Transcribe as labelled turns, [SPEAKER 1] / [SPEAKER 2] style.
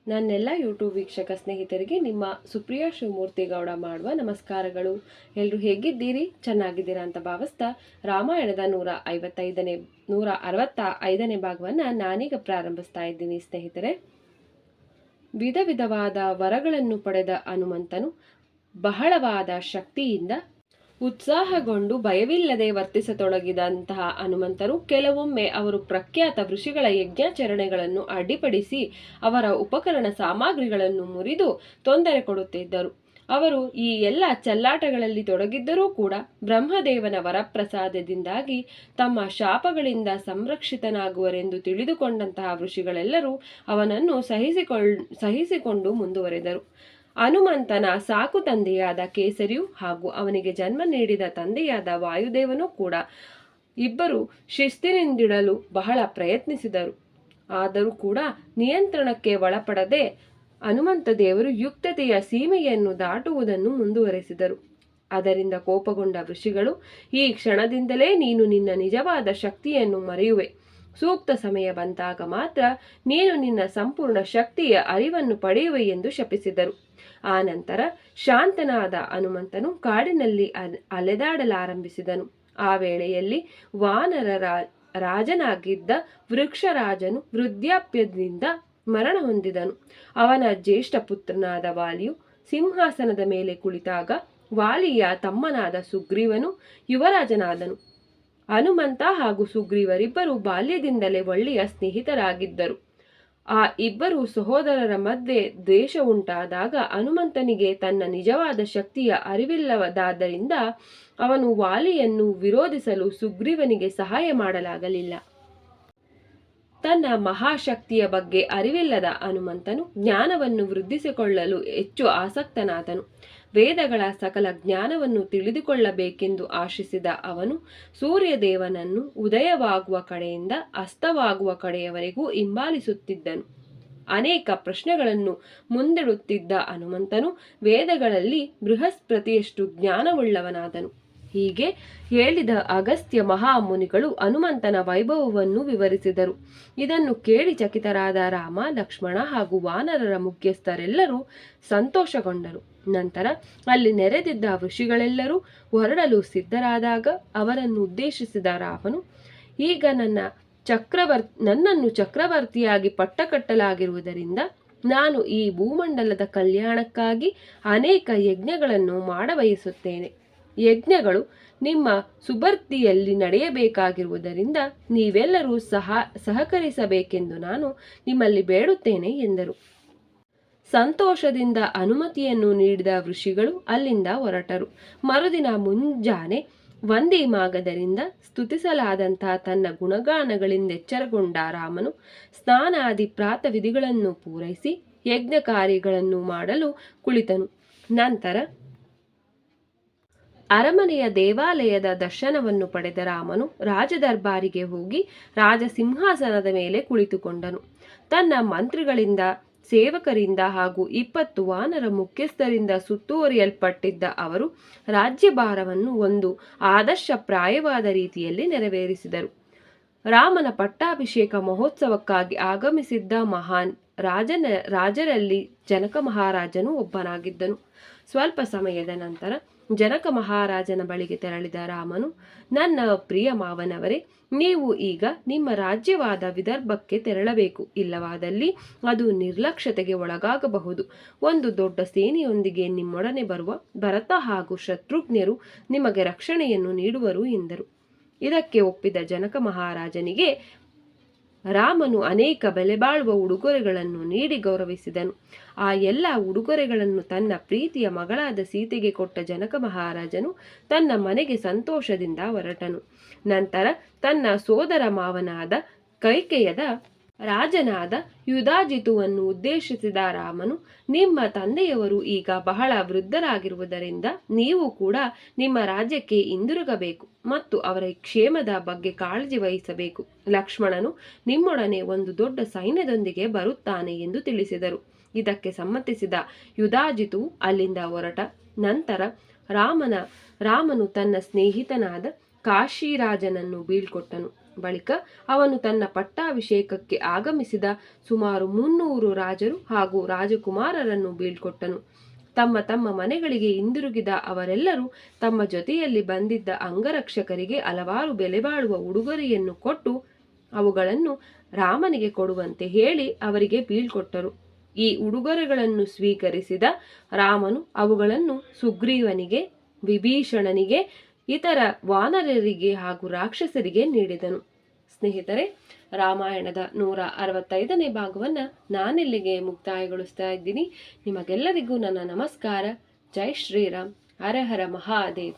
[SPEAKER 1] ನನ್ನೆಲ್ಲ ಯೂಟ್ಯೂಬ್ ವೀಕ್ಷಕ ಸ್ನೇಹಿತರಿಗೆ ನಿಮ್ಮ ಸುಪ್ರಿಯಾ ಶಿವಮೂರ್ತಿ ಗೌಡ ಮಾಡುವ ನಮಸ್ಕಾರಗಳು. ಎಲ್ಲರೂ ಹೇಗಿದ್ದೀರಿ? ಚೆನ್ನಾಗಿದ್ದೀರಾ ಅಂತ ಭಾವಿಸ್ತಾ ರಾಮಾಯಣದ 165ನೇ ಭಾಗವನ್ನು ನಾನೀಗ ಪ್ರಾರಂಭಿಸ್ತಾ ಇದ್ದೀನಿ ಸ್ನೇಹಿತರೆ. ವಿಧ ವಿಧವಾದ ವರಗಳನ್ನು ಪಡೆದ ಹನುಮಂತನು ಬಹಳವಾದ ಶಕ್ತಿಯಿಂದ ಉತ್ಸಾಹಗೊಂಡು ಭಯವಿಲ್ಲದೆ ವರ್ತಿಸತೊಡಗಿದಂತಹ ಹನುಮಂತರು ಕೆಲವೊಮ್ಮೆ ಅವರು ಪ್ರಖ್ಯಾತ ಋಷಿಗಳ ಯಜ್ಞಾಚರಣೆಗಳನ್ನು ಅಡ್ಡಿಪಡಿಸಿ ಅವರ ಉಪಕರಣ ಸಾಮಗ್ರಿಗಳನ್ನು ಮುರಿದು ತೊಂದರೆ ಕೊಡುತ್ತಿದ್ದರು. ಅವರು ಈ ಎಲ್ಲ ಚೆಲ್ಲಾಟಗಳಲ್ಲಿ ತೊಡಗಿದ್ದರೂ ಕೂಡ ಬ್ರಹ್ಮದೇವನ ವರಪ್ರಸಾದದಿಂದಾಗಿ ತಮ್ಮ ಶಾಪಗಳಿಂದ ಸಂರಕ್ಷಿತನಾಗುವರೆಂದು ತಿಳಿದುಕೊಂಡಂತಹ ಋಷಿಗಳೆಲ್ಲರೂ ಅವನನ್ನು ಸಹಿಸಿಕೊಂಡು ಮುಂದುವರೆದರು. ಹನುಮಂತನ ಸಾಕು ತಂದೆಯಾದ ಕೇಸರಿಯು ಹಾಗೂ ಅವನಿಗೆ ಜನ್ಮ ನೀಡಿದ ತಂದೆಯಾದ ವಾಯುದೇವನೂ ಕೂಡ ಇಬ್ಬರು ಶಿಸ್ತಿನಿಂದಿಡಲು ಬಹಳ ಪ್ರಯತ್ನಿಸಿದರು. ಆದರೂ ಕೂಡ ನಿಯಂತ್ರಣಕ್ಕೆ ಒಳಪಡದೆ ಹನುಮಂತ ದೇವರು ಯುಕ್ತತೆಯ ಸೀಮೆಯನ್ನು ದಾಟುವುದನ್ನು ಮುಂದುವರೆಸಿದರು. ಅದರಿಂದ ಕೋಪಗೊಂಡ ಋಷಿಗಳು, ಈ ಕ್ಷಣದಿಂದಲೇ ನೀನು ನಿನ್ನ ನಿಜವಾದ ಶಕ್ತಿಯನ್ನು ಮರೆಯುವೆ. ಸೂಕ್ತ ಸಮಯ ಬಂದಾಗ ಮಾತ್ರ ನೀನು ನಿನ್ನ ಸಂಪೂರ್ಣ ಶಕ್ತಿಯ ಅರಿವನ್ನು ಪಡೆಯುವೆ ಎಂದು ಶಪಿಸಿದರು. ಆ ನಂತರ ಶಾಂತನಾದ ಹನುಮಂತನು ಕಾಡಿನಲ್ಲಿ ಅಲೆದಾಡಲಾರಂಭಿಸಿದನು. ಆ ವೇಳೆಯಲ್ಲಿ ವಾನರ ರಾಜನಾಗಿದ್ದ ವೃಕ್ಷರಾಜನು ವೃದ್ಧಾಪ್ಯದಿಂದ ಮರಣ ಹೊಂದಿದನು. ಅವನ ಜ್ಯೇಷ್ಠ ಪುತ್ರನಾದ ವಾಲಿಯು ಸಿಂಹಾಸನದ ಮೇಲೆ ಕುಳಿತಾಗ ವಾಲಿಯ ತಮ್ಮನಾದ ಸುಗ್ರೀವನು ಯುವರಾಜನಾದನು. ಹನುಮಂತ ಹಾಗೂ ಸುಗ್ರೀವರಿಬ್ಬರು ಬಾಲ್ಯದಿಂದಲೇ ಒಳ್ಳೆಯ ಸ್ನೇಹಿತರಾಗಿದ್ದರು. ಆ ಇಬ್ಬರು ಸಹೋದರರ ಮಧ್ಯೆ ದ್ವೇಷ ಉಂಟಾದಾಗ ಹನುಮಂತನಿಗೆ ತನ್ನ ನಿಜವಾದ ಶಕ್ತಿಯ ಅರಿವಿಲ್ಲದಾದ್ದರಿಂದ ಅವನು ವಾಲಿಯನ್ನು ವಿರೋಧಿಸಲು ಸುಗ್ರೀವನಿಗೆ ಸಹಾಯ ಮಾಡಲಾಗಲಿಲ್ಲ. ತನ್ನ ಮಹಾಶಕ್ತಿಯ ಬಗ್ಗೆ ಅರಿವಿಲ್ಲದ ಹನುಮಂತನು ಜ್ಞಾನವನ್ನು ವೃದ್ಧಿಸಿಕೊಳ್ಳಲು ಹೆಚ್ಚು ಆಸಕ್ತನಾದನು. ವೇದಗಳ ಸಕಲ ಜ್ಞಾನವನ್ನು ತಿಳಿದುಕೊಳ್ಳಬೇಕೆಂದು ಆಶಿಸಿದ ಅವನು ಸೂರ್ಯದೇವನನ್ನು ಉದಯವಾಗುವ ಕಡೆಯಿಂದ ಅಸ್ತವಾಗುವ ಕಡೆಯವರೆಗೂ ಹಿಂಬಾಲಿಸುತ್ತಿದ್ದನು. ಅನೇಕ ಪ್ರಶ್ನೆಗಳನ್ನು ಮುಂದಿಡುತ್ತಿದ್ದ ಹನುಮಂತನು ವೇದಗಳಲ್ಲಿ ಬೃಹಸ್ಪತಿಯಷ್ಟು ಜ್ಞಾನವುಳ್ಳವನಾದನು. ಹೀಗೆ ಹೇಳಿದ ಅಗಸ್ತ್ಯ ಮಹಾಮುನಿಗಳು ಹನುಮಂತನ ವೈಭವವನ್ನು ವಿವರಿಸಿದರು. ಇದನ್ನು ಕೇಳಿ ಚಕಿತರಾದ ರಾಮ, ಲಕ್ಷ್ಮಣ ಹಾಗೂ ವಾನರರ ಮುಖ್ಯಸ್ಥರೆಲ್ಲರೂ ಸಂತೋಷಗೊಂಡರು. ನಂತರ ಅಲ್ಲಿ ನೆರೆದಿದ್ದ ಋಷಿಗಳೆಲ್ಲರೂ ಹೊರಡಲು ಸಿದ್ಧರಾದಾಗ ಅವರನ್ನು ಉದ್ದೇಶಿಸಿದ ರಾಮನು, ಈಗ ನನ್ನನ್ನು ಚಕ್ರವರ್ತಿಯಾಗಿ ಪಟ್ಟ ಕಟ್ಟಲಾಗಿರುವುದರಿಂದ ನಾನು ಈ ಭೂಮಂಡಲದ ಕಲ್ಯಾಣಕ್ಕಾಗಿ ಅನೇಕ ಯಜ್ಞಗಳನ್ನು ಮಾಡಬಯಸುತ್ತೇನೆ. ಯಜ್ಞಗಳು ನಿಮ್ಮ ಸುಬರ್ತಿಯಲ್ಲಿ ನಡೆಯಬೇಕಾಗಿರುವುದರಿಂದ ನೀವೆಲ್ಲರೂ ಸಹಕರಿಸಬೇಕೆಂದು ನಾನು ನಿಮ್ಮಲ್ಲಿ ಬೇಡುತ್ತೇನೆ ಎಂದರು. ಸಂತೋಷದಿಂದ ಅನುಮತಿಯನ್ನು ನೀಡಿದ ಋಷಿಗಳು ಅಲ್ಲಿಂದ ಹೊರಟರು. ಮರುದಿನ ಮುಂಜಾನೆ ವಂದಿಮಾಗದರಿಂದ ಸ್ತುತಿಸಲಾದಂತಹ ತನ್ನ ಗುಣಗಾನಗಳಿಂದ ಎಚ್ಚರಗೊಂಡ ರಾಮನು ಸ್ನಾನಾದಿ ಪ್ರಾತ ವಿಧಿಗಳನ್ನು ಪೂರೈಸಿ ಯಜ್ಞ ಕಾರ್ಯಗಳನ್ನು ಮಾಡಲು ಕುಳಿತನು. ನಂತರ ಅರಮನೆಯ ದೇವಾಲಯದ ದರ್ಶನವನ್ನು ಪಡೆದ ರಾಮನು ರಾಜದರ್ಬಾರಿಗೆ ಹೋಗಿ ರಾಜ ಸಿಂಹಾಸನದ ಮೇಲೆ ಕುಳಿತುಕೊಂಡನು. ತನ್ನ ಮಂತ್ರಿಗಳಿಂದ, ಸೇವಕರಿಂದ ಹಾಗೂ 20 ವಾನರ ಮುಖ್ಯಸ್ಥರಿಂದ ಸುತ್ತುವರಿಯಲ್ಪಟ್ಟಿದ್ದ ಅವರು ರಾಜ್ಯಭಾರವನ್ನು ಒಂದು ಆದರ್ಶಪ್ರಾಯವಾದ ರೀತಿಯಲ್ಲಿ ನೆರವೇರಿಸಿದರು. ರಾಮನ ಪಟ್ಟಾಭಿಷೇಕ ಮಹೋತ್ಸವಕ್ಕಾಗಿ ಆಗಮಿಸಿದ್ದ ಮಹಾನ್ ರಾಜರಲ್ಲಿ ಜನಕ ಮಹಾರಾಜನು ಒಬ್ಬನಾಗಿದ್ದನು. ಸ್ವಲ್ಪ ಸಮಯದ ನಂತರ ಜನಕ ಮಹಾರಾಜನ ಬಳಿಗೆ ತೆರಳಿದ ರಾಮನು, ನನ್ನ ಪ್ರಿಯ ಮಾವನವರೇ, ನೀವು ಈಗ ನಿಮ್ಮ ರಾಜ್ಯವಾದ ವಿದರ್ಭಕ್ಕೆ ತೆರಳಬೇಕು. ಇಲ್ಲವಾದಲ್ಲಿ ಅದು ನಿರ್ಲಕ್ಷ್ಯತೆಗೆ ಒಳಗಾಗಬಹುದು. ಒಂದು ದೊಡ್ಡ ಸೇನೆಯೊಂದಿಗೆ ನಿಮ್ಮೊಡನೆ ಬರುವ ಭರತ ಹಾಗೂ ಶತ್ರುಘ್ನರು ನಿಮಗೆ ರಕ್ಷಣೆಯನ್ನು ನೀಡುವರು ಎಂದರು. ಇದಕ್ಕೆ ಒಪ್ಪಿದ ಜನಕ ಮಹಾರಾಜನಿಗೆ ರಾಮನು ಅನೇಕ ಬೆಲೆಬಾಳುವ ಉಡುಗೊರೆಗಳನ್ನು ನೀಡಿ ಗೌರವಿಸಿದನು. ಆ ಎಲ್ಲ ಉಡುಗೊರೆಗಳನ್ನು ತನ್ನ ಪ್ರೀತಿಯ ಮಗಳಾದ ಸೀತೆಗೆ ಕೊಟ್ಟ ಜನಕ ಮಹಾರಾಜನು ತನ್ನ ಮನೆಗೆ ಸಂತೋಷದಿಂದ ಹೊರಟನು. ನಂತರ ತನ್ನ ಸೋದರ ಮಾವನಾದ ಕೈಕೇಯದ ರಾಜನಾದ ಯುಧಾಜಿತುವನ್ನು ಉದ್ದೇಶಿಸಿದ ರಾಮನು, ನಿಮ್ಮ ತಂದೆಯವರು ಈಗ ಬಹಳ ವೃದ್ಧರಾಗಿರುವುದರಿಂದ ನೀವು ಕೂಡ ನಿಮ್ಮ ರಾಜ್ಯಕ್ಕೆ ಹಿಂದಿರುಗಬೇಕು ಮತ್ತು ಅವರ ಕ್ಷೇಮದ ಬಗ್ಗೆ ಕಾಳಜಿ ವಹಿಸಬೇಕು. ಲಕ್ಷ್ಮಣನು ನಿಮ್ಮೊಡನೆ ಒಂದು ದೊಡ್ಡ ಸೈನ್ಯದೊಂದಿಗೆ ಬರುತ್ತಾನೆ ಎಂದು ತಿಳಿಸಿದರು. ಇದಕ್ಕೆ ಸಮ್ಮತಿಸಿದ ಯುಧಾಜಿತು ಅಲ್ಲಿಂದ ಹೊರಟ ನಂತರ ರಾಮನು ತನ್ನ ಸ್ನೇಹಿತನಾದ ಕಾಶಿರಾಜನನ್ನು ಬೀಳ್ಕೊಟ್ಟನು. ಬಳಿಕ ಅವನು ತನ್ನ ಪಟ್ಟಾಭಿಷೇಕಕ್ಕೆ ಆಗಮಿಸಿದ ಸುಮಾರು 300 ರಾಜರು ಹಾಗೂ ರಾಜಕುಮಾರರನ್ನು ಬೀಳ್ಕೊಟ್ಟನು. ತಮ್ಮ ತಮ್ಮ ಮನೆಗಳಿಗೆ ಹಿಂದಿರುಗಿದ ಅವರೆಲ್ಲರೂ ತಮ್ಮ ಜೊತೆಯಲ್ಲಿ ಬಂದಿದ್ದ ಅಂಗರಕ್ಷಕರಿಗೆ ಹಲವಾರು ಬೆಲೆಬಾಳುವ ಉಡುಗೊರೆಯನ್ನು ಕೊಟ್ಟು ಅವುಗಳನ್ನು ರಾಮನಿಗೆ ಕೊಡುವಂತೆ ಹೇಳಿ ಅವರಿಗೆ ಬೀಳ್ಕೊಟ್ಟರು. ಈ ಉಡುಗೊರೆಗಳನ್ನು ಸ್ವೀಕರಿಸಿದ ರಾಮನು ಅವುಗಳನ್ನು ಸುಗ್ರೀವನಿಗೆ, ವಿಭೀಷಣನಿಗೆ, ಇತರ ವಾನರರಿಗೆ ಹಾಗೂ ರಾಕ್ಷಸರಿಗೆ ನೀಡಿದನು. ಸ್ನೇಹಿತರೆ, ರಾಮಾಯಣದ 165ನೇ ಭಾಗವನ್ನು ನಾನಿಲ್ಲಿಗೆ ಮುಕ್ತಾಯಗೊಳಿಸ್ತಾ ಇದ್ದೀನಿ. ನಿಮಗೆಲ್ಲರಿಗೂ ನನ್ನ ನಮಸ್ಕಾರ. ಜೈ ಶ್ರೀರಾಮ್. ಹರ ಹರ ಮಹಾದೇವ.